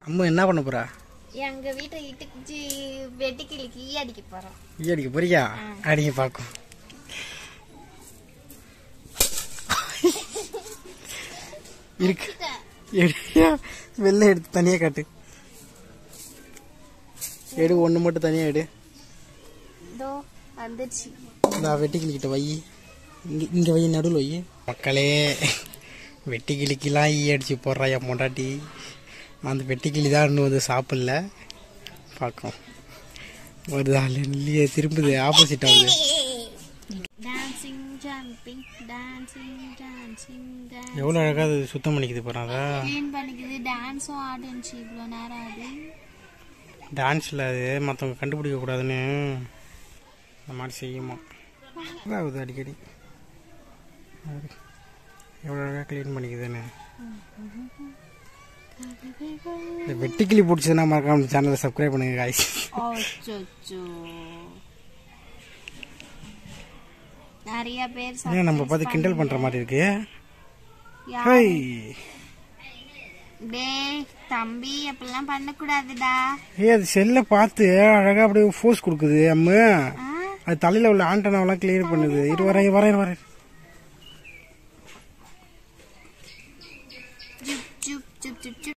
அம்மா என்ன பண்ண போறா? எங்க வீட்டை இட்டுக்கு வெட்டிக்கிளிக்கு ஈ அடிக்க போறோம். ஈ அடிக்க போறியா? அடிக்க பாக்கும். இருக்கு. வெள்ளை எடுத்து தனியா காட்டு. எடு ஒண்ணு மட்டும் தனியா எடு. இதோ வந்துச்சு. நான் வெட்டிக்கிளிக்கிட்ட வை. இங்க வை, நடுவில் வை. மக்களே, வெட்டிக்கிளிக்கெல்லாம் ஈ அடிச்சு போடுறா என் பொண்டாட்டி. அந்த வெட்டிக்கிளி தான் இன்னும் வந்து சாப்பிடல. பார்க்கும் ஒரு ஆள் இல்லையே, திரும்புது, ஆப்போசிட் ஆகுது. எவ்வளோ அழகாக அது சுத்தம் பண்ணிக்குது போகிறாங்க. டான்ஸும் ஆடுச்சு இவ்வளோ நேரம். அது டான்ஸில் அது மற்றவங்க கண்டுபிடிக்க கூடாதுன்னு அந்த மாதிரி செய்யுமா. ஆகுது அடிக்கடி. எவ்வளோ அழகாக க்ளீன் பண்ணிக்குதுன்னு. இந்த வெட்டிக்கிளி பிடிச்சதுன்னா மறக்காம சேனலை சப்ஸ்கிரைப் பண்ணுங்க காய்ஸ். நிறைய பேர் ஏன் நம்ம பார்த்து கிண்டல் பண்ற மாதிரி இருக்கு? டேய் தம்பி, அப்படிலாம் பண்ணக்கூடாதுடா. அது செல்ல பார்த்து அழகா அப்படியே ஃபோர்ஸ் கொடுக்குது. அம்மா அது தலையில உள்ள ஆண்டனாவெல்லாம் கிளியர் பண்ணுது. இரு வரேன்.